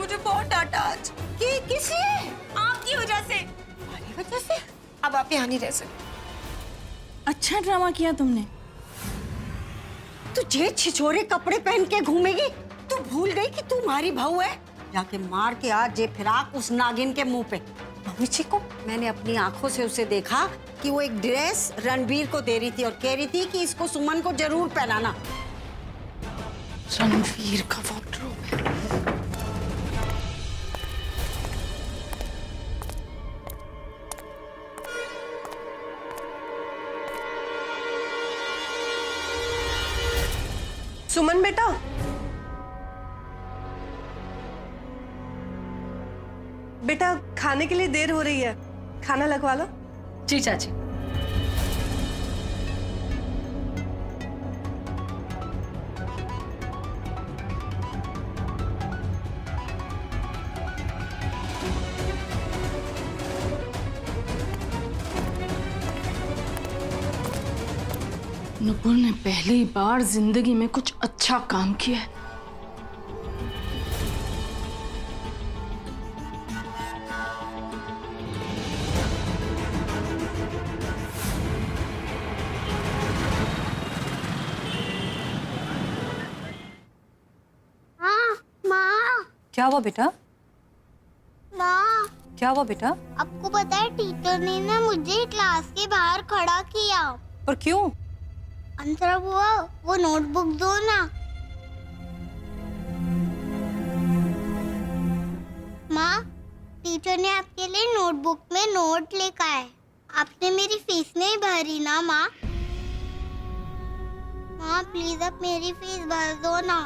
मुझे बहुत डांटा आज। किसने? आपकी वजह से। हमारी वजह से? अब आप यहाँ नहीं रह सकते। अच्छा ड्रामा किया तुमने। तू जे छिछोरे कपड़े पहन के घूमेगी? तू भूल गई कि तू हमारी बहू है? जाके मार के आ जे फिराक उस नागिन के मुंह पे। मम्मी जी को मैंने अपनी आंखों से उसे देखा कि वो एक ड्रेस रणबीर को दे रही थी और कह रही थी कि इसको सुमन को जरूर पहनाना। रणबीर का वार्डरोब है। सुमन बेटा, बेटा खाने के लिए देर हो रही है, खाना लगवा लो। जी चाची। नुपुर ने पहली बार जिंदगी में कुछ अच्छा काम किया है। क्या हुआ बेटा? माँ, क्या हुआ बेटा? आपको पता है टीचर ने ना मुझे क्लास के बाहर खड़ा किया। और क्यों? अंतरा बुआ, वो नोटबुक दो ना। माँ, टीचर ने आपके लिए नोटबुक में नोट लिखा है। आपने मेरी फीस नहीं भरी ना माँ? माँ प्लीज आप मेरी फीस भर दो ना।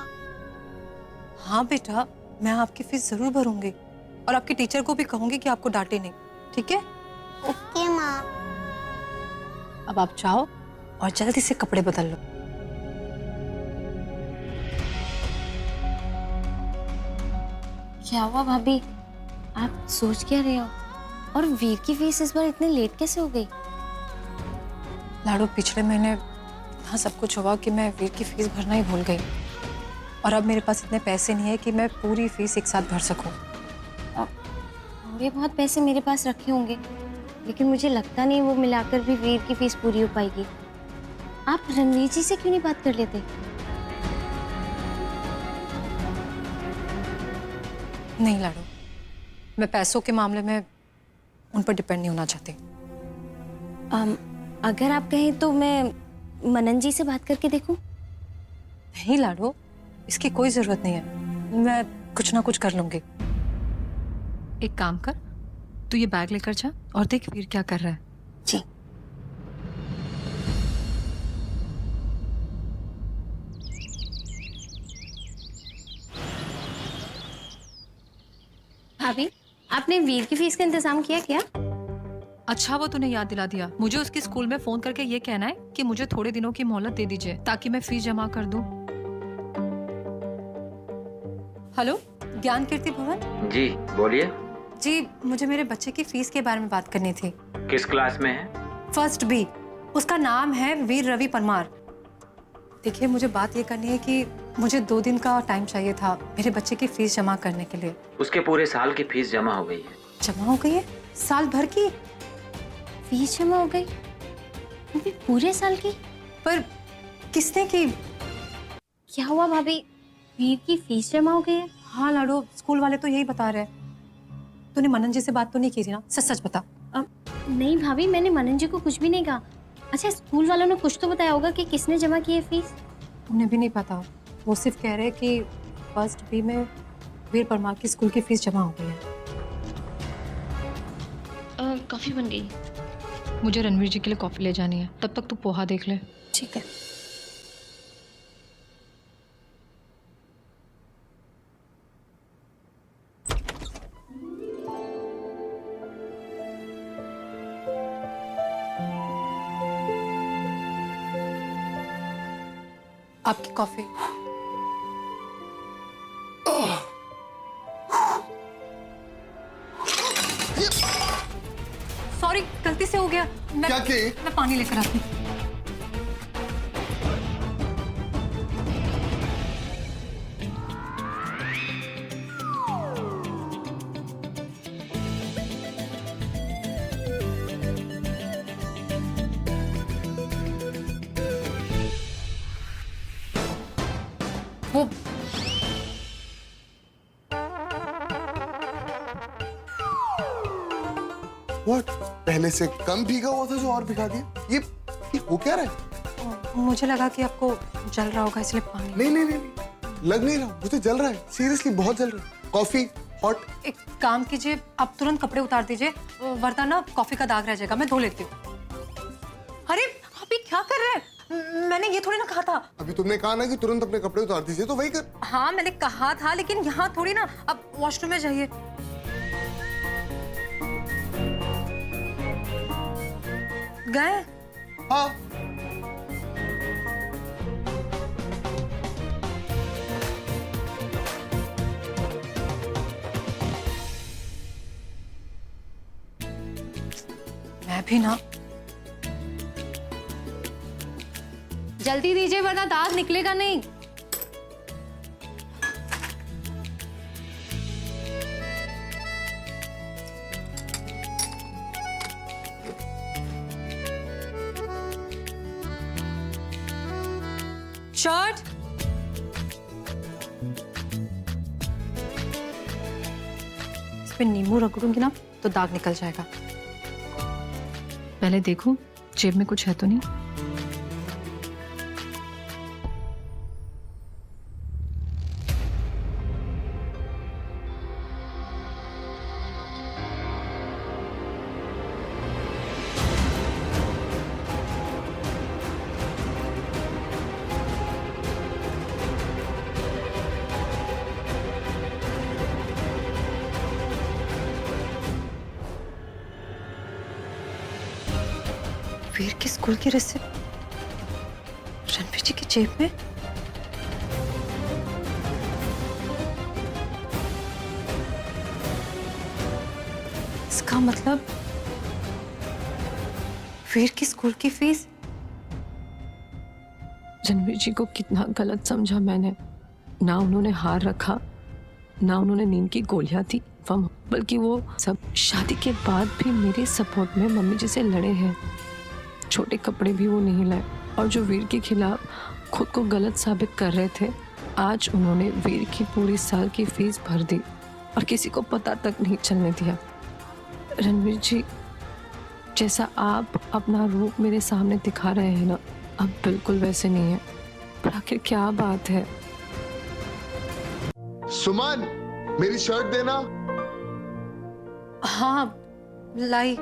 हाँ बेटा, मैं आपकी फीस जरूर भरूंगी और आपके टीचर को भी कहूंगी कि आपको डांटे नहीं, ठीक है? ओके माँ। अब आप जाओ और जल्दी से कपड़े बदल लो। क्या हुआ भाभी? आप सोच क्या रहे हो? और वीर की फीस इस बार इतने लेट कैसे हो गई? लाडो, पिछले महीने इतना सब कुछ हुआ कि मैं वीर की फीस भरना ही भूल गई और अब मेरे पास इतने पैसे नहीं है कि मैं पूरी फीस एक साथ भर सकूं। थोड़े बहुत पैसे मेरे पास रखे होंगे, लेकिन मुझे लगता नहीं वो मिलाकर भी वीर की फीस पूरी हो पाएगी। आप रणवीर जी से क्यों नहीं बात कर लेते? नहीं लाडो, मैं पैसों के मामले में उन पर डिपेंड नहीं होना चाहती। अगर आप कहें तो मैं मनन जी से बात करके देखूं? नहीं लाडो, इसकी कोई जरूरत नहीं है, मैं कुछ ना कुछ कर लूंगी। एक काम कर, तू ये बैग लेकर जा और देख वीर क्या कर रहा है। जी। भाभी, आपने वीर की फीस का इंतजाम किया क्या? अच्छा वो तूने याद दिला दिया। मुझे उसके स्कूल में फोन करके ये कहना है कि मुझे थोड़े दिनों की मोहलत दे दीजिए ताकि मैं फीस जमा कर दूं। हेलो, ज्ञान कीर्ति भवन। जी बोलिए। जी, मुझे मेरे बच्चे की फीस के बारे में बात करनी थी। किस क्लास में है? First B. उसका नाम है वीर रवि परमार। देखिए, मुझे बात ये करनी है कि मुझे 2 दिन का टाइम चाहिए था मेरे बच्चे की फीस जमा करने के लिए। उसके पूरे साल की फीस जमा हो गई है। जमा हो गई है? साल भर की फीस जमा हो गई? वो भी पूरे साल की? पर किसने की? क्या हुआ भाभी, वीर की फीस जमा हो गई है? हाँ लाडो, स्कूल वाले तो यही बता रहे हैं। तूने मनन जी से बात तो नहीं की थी ना? सच सच बता। नहीं भाभी, मैंने मनन जी को कुछ भी नहीं कहा। अच्छा, स्कूल वालों ने कुछ तो बताया होगा कि किसने जमा की है फीस? उन्हें भी नहीं पता, वो सिर्फ कह रहे हैं कि फर्स्ट बी में वीर परमार की स्कूल की फीस जमा हो गई है। कॉफी बन गई। मुझे रणवीर जी के लिए कॉफी ले जानी है, तब तक तू पोहा देख ले। ठीक है। आपकी कॉफी। सॉरी, गलती से हो गया। मैं पानी लेकर आती हूँ। व्हाट? पहले से कम भीगा हुआ था जो और भिगा दिया? ये हो क्या रहा है? मुझे लगा कि आपको जल रहा होगा इसलिए पानी। नहीं, लग नहीं रहा, मुझे जल रहा है, सीरियसली बहुत जल रहा है। Coffee hot? एक काम कीजिए, आप तुरंत कपड़े उतार दीजिए, वरना ना कॉफी का दाग रह जाएगा। मैं धो लेती हूँ। अरे आप ये क्या कर रहे हैं? मैंने ये थोड़ी ना कहा था। अभी तुमने कहा ना कि तुरंत अपने कपड़े उतार दीजिए, तो वही कर। हाँ मैंने कहा था, लेकिन यहाँ थोड़ी ना। अब वॉशरूम में जाइए। गए? हाँ। मैं भी ना। जल्दी दीजिए वरना दाग निकलेगा नहीं। शर्ट। इस पे नींबू रगड़ूंगी ना तो दाग निकल जाएगा। पहले देखूं जेब में कुछ है तो नहीं। वीर के स्कूल की रिसिप्ट रणवीर जी की जेब में। इसका मतलब वीर की स्कूल की फीस। रणवीर जी को कितना गलत समझा मैंने। ना उन्होंने हार रखा, ना उन्होंने नींद की गोलियां दी, बल्कि वो सब शादी के बाद भी मेरे सपोर्ट में मम्मी जी से लड़े हैं। छोटे कपड़े भी वो नहीं लाए, और जो वीर के खिलाफ खुद को गलत साबित कर रहे थे, आज उन्होंने वीर की पूरी साल की फीस भर दी और किसी को पता तक नहीं चलने दिया। रणवीर जी, जैसा आप अपना रूप मेरे सामने दिखा रहे हैं ना, अब बिल्कुल वैसे नहीं है। पर आखिर क्या बात है? सुमन, मेरी शर्ट देना। हाँ लाई।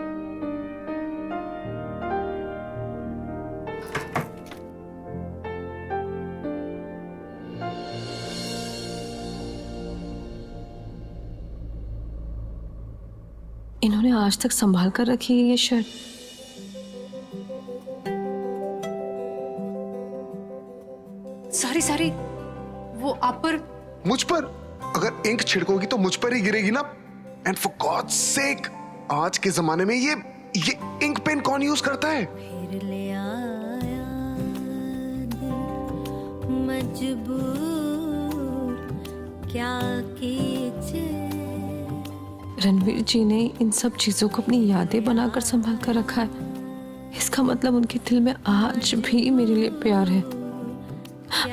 इन्होंने आज तक संभाल कर रखी है ये शर्ट। सारी वो आप पर। मुझ पर? अगर इंक छिड़कोगी तो मुझ पर ही गिरेगी ना। एंड फॉर गॉड्स सेक, आज के जमाने में ये इंक पेन कौन यूज करता है? फिर ले आया मजबूर, क्या कीजिए। रणवीर जी ने इन सब चीजों को अपनी यादें बनाकर संभाल कर रखा है। इसका मतलब उनके दिल में आज भी मेरे लिए प्यार है।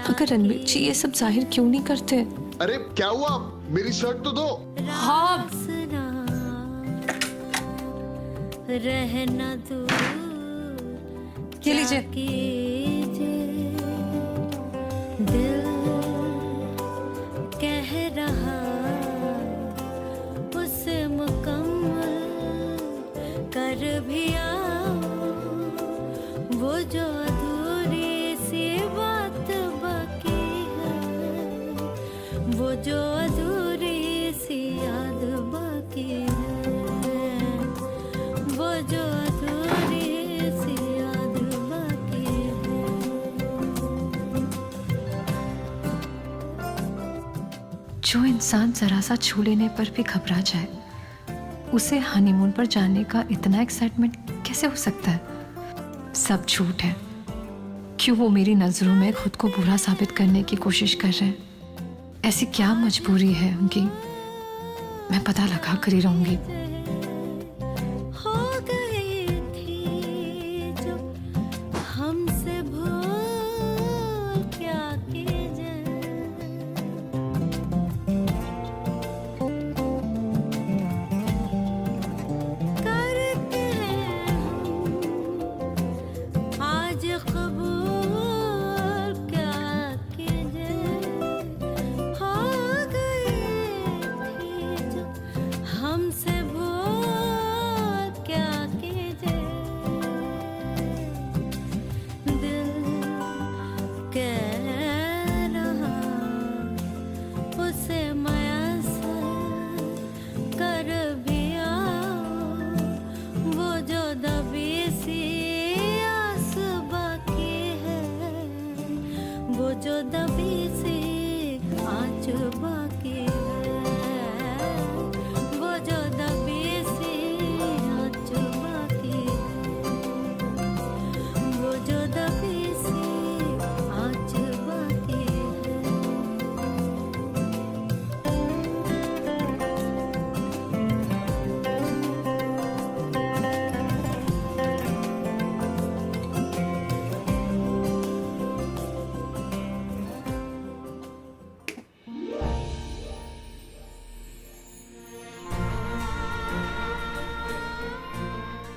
मगर रणवीर जी ये सब जाहिर क्यों नहीं करते? अरे क्या हुआ? मेरी शर्ट तो दो। हाँ रहना दूर, ये लीजिए। दिल कह रहा उसे मुकम्मल कर भी आओ, वो जो अधूरी सी बात बाकी है, वो जो अधूरी सी याद बाकी है, वो जो अधूरी सी याद बाकी है। जो इंसान जरा सा छू लेने पर भी घबरा जाए, उसे हनीमून पर जाने का इतना एक्साइटमेंट कैसे हो सकता है? सब झूठ है। क्यों वो मेरी नजरों में खुद को बुरा साबित करने की कोशिश कर रहे हैं? ऐसी क्या मजबूरी है उनकी? मैं पता लगा कर ही रहूंगी। हो गई थी जो हमसे भूल, क्या कीजिए। करते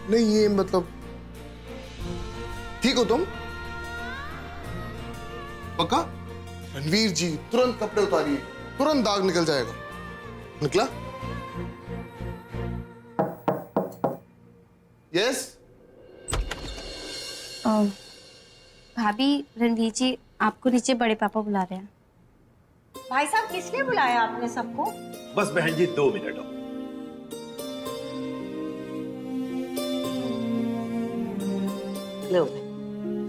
नहीं ये मतलब ठीक हो तुम? पक्का? रणवीर जी तुरंत कपड़े उतारिए, तुरंत दाग निकल जाएगा। निकला? यस? भाभी, रणवीर जी आपको नीचे बड़े पापा बुला रहे हैं। भाई साहब किस लिए बुलाया आपने सबको? बस बहन जी 2 मिनट और। लो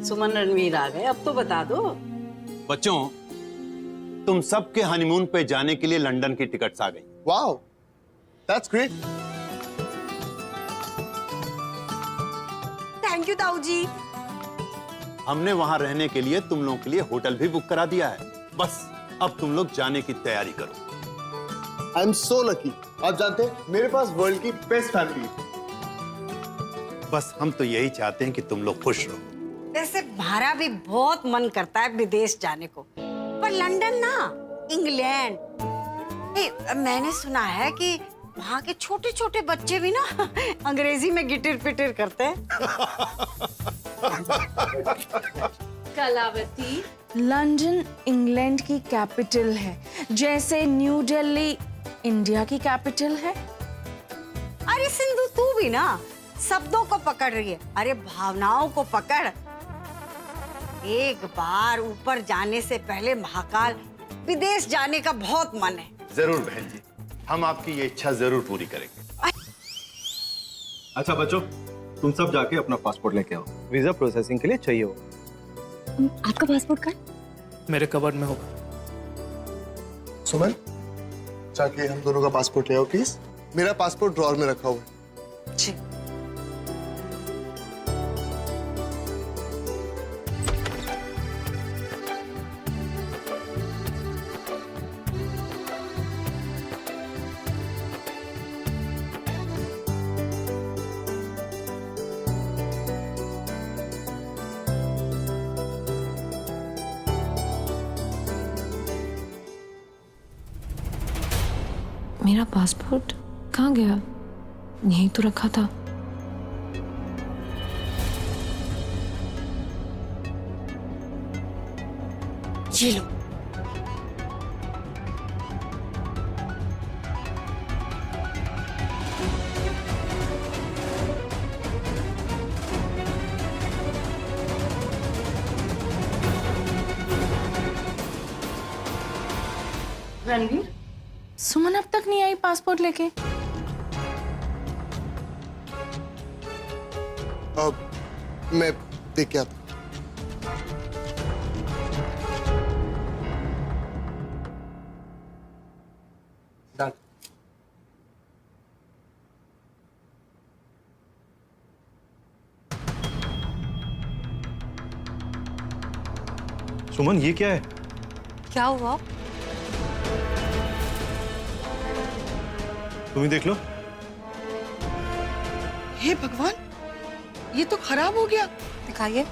सुमन रणवीर आ गए, अब तो बता दो। बच्चों, तुम सबके हनीमून पे जाने के लिए लंदन की टिकट्स आ गई। Wow, that's great. Thank you ताऊ जी। हमने वहां रहने के लिए तुम लोगों के लिए होटल भी बुक करा दिया है। बस अब तुम लोग जाने की तैयारी करो। I am so lucky. आप जानते हैं मेरे पास वर्ल्ड की बेस्ट फैमिली है। बस हम तो यही चाहते हैं कि तुम लोग खुश रहो। वैसे हमारा भी बहुत मन करता है विदेश जाने को, पर लंदन ना, इंग्लैंड। मैंने सुना है कि वहाँ के छोटे छोटे बच्चे भी ना अंग्रेजी में गिटिर पिटिर करते हैं। कलावती, लंदन इंग्लैंड की कैपिटल है, जैसे न्यू दिल्ली इंडिया की कैपिटल है। अरे सिंधु तू भी ना शब्दों को पकड़ रही है, अरे भावनाओं को पकड़। एक बार ऊपर जाने से पहले महाकाल विदेश जाने का बहुत मन है। जरूर बहन जी, हम आपकी ये इच्छा जरूर पूरी करेंगे। अच्छा बच्चों, तुम सब जाके अपना पासपोर्ट लेके आओ, वीजा प्रोसेसिंग के लिए चाहिए हो। आपका पासपोर्ट कार्ड? मेरे कवर्ड में होगा। सुमन, जाके हम दोनों का पासपोर्ट ले आओ प्लीज। मेरा पासपोर्ट ड्रॉअर में रखा हुआ है। जी। मेरा पासपोर्ट कहाँ गया? यहीं तो रखा था। ये लो। रणवीर, सुमन अब तक नहीं आई पासपोर्ट लेके। अब मैं देख के आता। सुमन ये क्या है? क्या हुआ? तुम ही देख लो। हे भगवान, ये तो खराब हो गया। दिखाइए।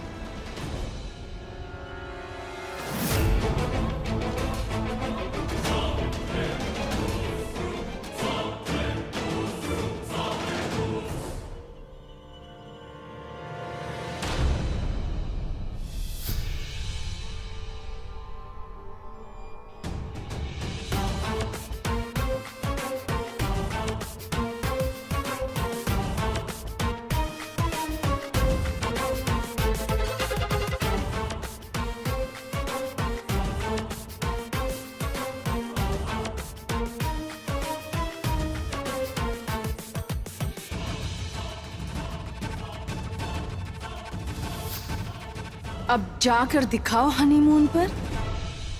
अब जाकर दिखाओ हनीमून पर।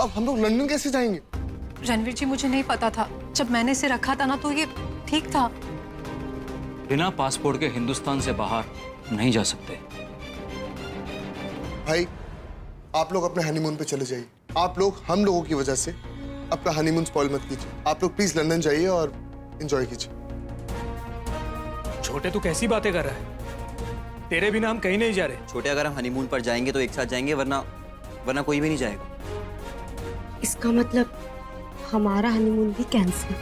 अब हम लोग लंदन कैसे जाएंगे? रणवीर जी, मुझे नहीं पता था। जब मैंने इसे रखा था ना तो ये ठीक था। बिना पासपोर्ट के हिंदुस्तान से बाहर नहीं जा सकते। भाई, आप लोग अपने हनीमून पे चले जाइए। आप लोग हम लोगों की वजह से अपना हनीमून स्पॉइल मत कीजिए। आप लोग प्लीज लंदन जाइए और एंजॉय कीजिए। छोटे, तू कैसी बातें कर रहा है? तेरे बिना हम कहीं नहीं जा रहे। छोटे, अगर हम हनीमून पर जाएंगे तो एक साथ जाएंगे, वरना कोई भी नहीं जाएगा। इसका मतलब हमारा हनीमून भी कैंसिल।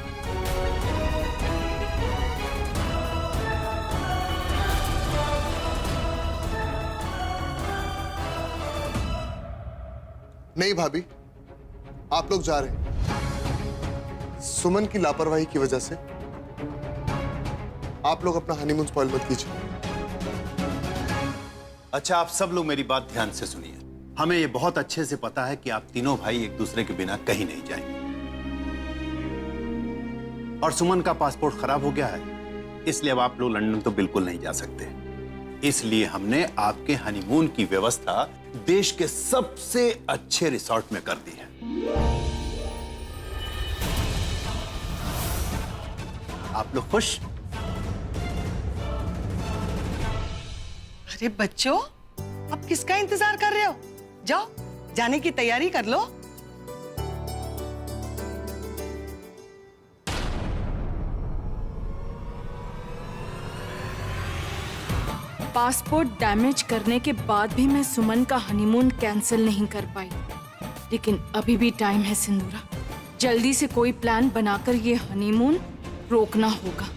नहीं भाभी, आप लोग जा रहे हैं। सुमन की लापरवाही की वजह से आप लोग अपना हनीमून स्पॉइल मत कीजिए। अच्छा, आप सब लोग मेरी बात ध्यान से सुनिए। हमें ये बहुत अच्छे से पता है कि आप तीनों भाई एक दूसरे के बिना कहीं नहीं जाएंगे। और सुमन का पासपोर्ट खराब हो गया है, इसलिए अब आप लोग लंदन तो बिल्कुल नहीं जा सकते। इसलिए हमने आपके हनीमून की व्यवस्था देश के सबसे अच्छे रिसोर्ट में कर दी है। आप लोग खुश? अरे बच्चों, अब किसका इंतजार कर रहे हो? जाओ, जाने की तैयारी कर लो। पासपोर्ट डैमेज करने के बाद भी मैं सुमन का हनीमून कैंसिल नहीं कर पाई, लेकिन अभी भी टाइम है सिंदूरा। जल्दी से कोई प्लान बनाकर ये हनीमून रोकना होगा।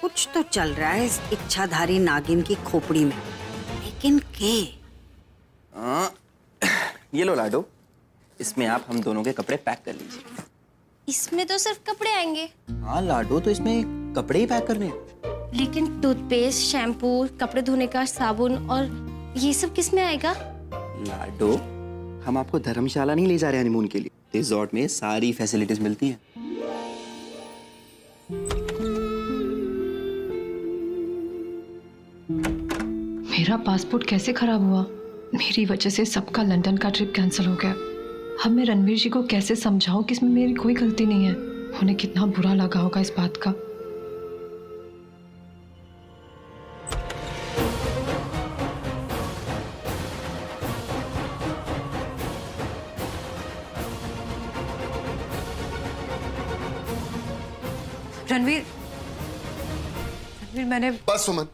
कुछ तो चल रहा है इस इच्छाधारी नागिन की खोपड़ी में, लेकिन के? ये लो लाडो, इसमें आप हम दोनों के कपड़े पैक कर लीजिए। इसमें तो सिर्फ कपड़े आएंगे। हाँ लाडो, तो इसमें कपड़े ही पैक करने हैं। लेकिन टूथपेस्ट, शैम्पू, कपड़े धोने का साबुन और ये सब किस में आएगा? लाडो, हम आपको धर्मशाला नहीं ले जा रहे हनीमून के लिए। रिजॉर्ट में सारी फैसिलिटीज मिलती हैं। मेरा पासपोर्ट कैसे खराब हुआ? मेरी वजह से सबका लंदन का ट्रिप कैंसिल हो गया। अब मैं रणवीर जी को कैसे समझाऊं कि इसमें मेरी कोई गलती नहीं है? उन्हें कितना बुरा लगा होगा इस बात का। रणवीर, मैंने बस सुमन,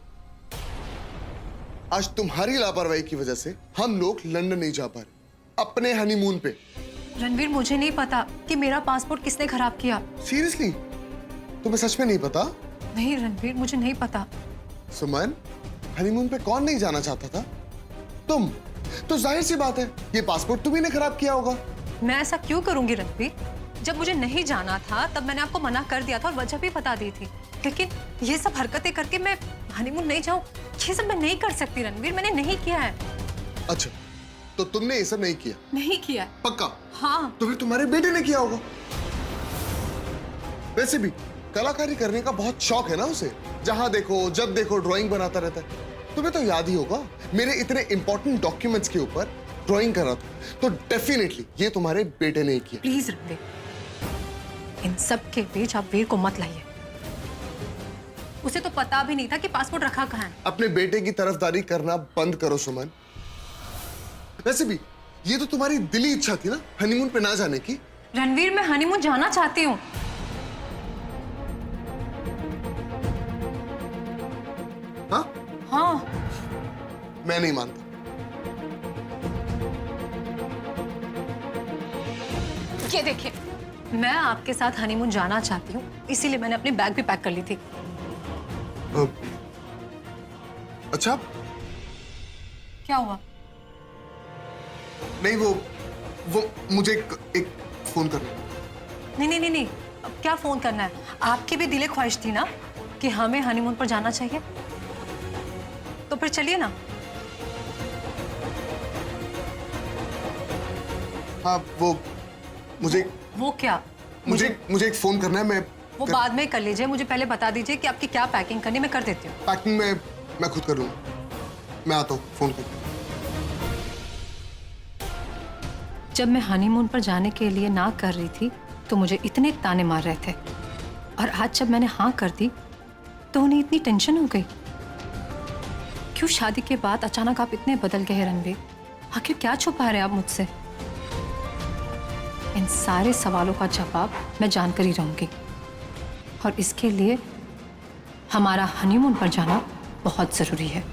आज तुम्हारी लापरवाही की वजह से हम लोग लंदन नहीं जा पा रहे अपने हनीमून पे। रणवीर, मुझे नहीं पता कि मेरा पासपोर्ट किसने खराब किया। सीरियसली? तुम्हें सच में नहीं पता? नहीं रणवीर, मुझे नहीं पता। सुमन, हनीमून पे कौन नहीं जाना चाहता था? तुम। तो जाहिर सी बात है, ये पासपोर्ट तुम्ही ने खराब किया होगा। मैं ऐसा क्यों करूंगी रणवीर? जब मुझे नहीं जाना था तब मैंने आपको मना कर दिया था और वजह भी बता दी थी। लेकिन ये सब हरकतें करके मैं हनीमून नहीं जाऊं, ये सब मैं नहीं कर सकती रणवीर। मैंने नहीं किया है। अच्छा, तो तुमने ये सब नहीं किया? नहीं किया। पक्का? हाँ। तो फिर तुम्हारे बेटे ने किया होगा। वैसे भी कलाकारी करने का बहुत शौक है ना उसे। जहां देखो जब देखो ड्राइंग बनाता रहता है। तुम्हें तो याद ही होगा, मेरे इतने इंपॉर्टेंट डॉक्यूमेंट्स के ऊपर ड्राइंग कर रहा था। तो डेफिनेटली ये तुम्हारे बेटे ने किया। प्लीज रणवीर, इन सब के बीच आप वीर को मत लाइए। उसे तो पता भी नहीं था कि पासपोर्ट रखा कहाँ है। अपने बेटे की तरफदारी करना बंद करो सुमन। वैसे भी ये तो तुम्हारी दिली इच्छा थी ना हनीमून पे ना जाने की। रणवीर, मैं हनीमून जाना चाहती हूँ। हाँ? हाँ। मैं नहीं मानता। ये देखिए, मैं आपके साथ हनीमून जाना चाहती हूँ, इसीलिए मैंने अपनी बैग भी पैक कर ली थी। अच्छा, क्या हुआ? नहीं वो मुझे एक फोन करना। नहीं, अब क्या फोन करना है? आपकी भी दिले ख्वाहिश थी ना कि हमें हनीमून पर जाना चाहिए, तो फिर चलिए ना। हाँ, वो क्या? मुझे एक फोन करना है। वो बाद में कर लीजिए, मुझे पहले बता दीजिए कि आपकी क्या पैकिंग करनी, मैं कर देती हूँ। पैकिंग मैं खुद कर लूंगा। मैं आता हूँ, फोन कर। जब मैं हनीमून पर जाने के लिए ना कर रही थी तो मुझे इतने ताने मार रहे थे, और आज जब मैंने हाँ कर दी तो उन्हें इतनी टेंशन हो गई। क्यों शादी के बाद अचानक आप इतने बदल गए रणवीर? आखिर क्या छुपा रहे आप मुझसे? इन सारे सवालों का जवाब मैं जानकर ही रहूंगी, और इसके लिए हमारा हनीमून पर जाना बहुत जरूरी है।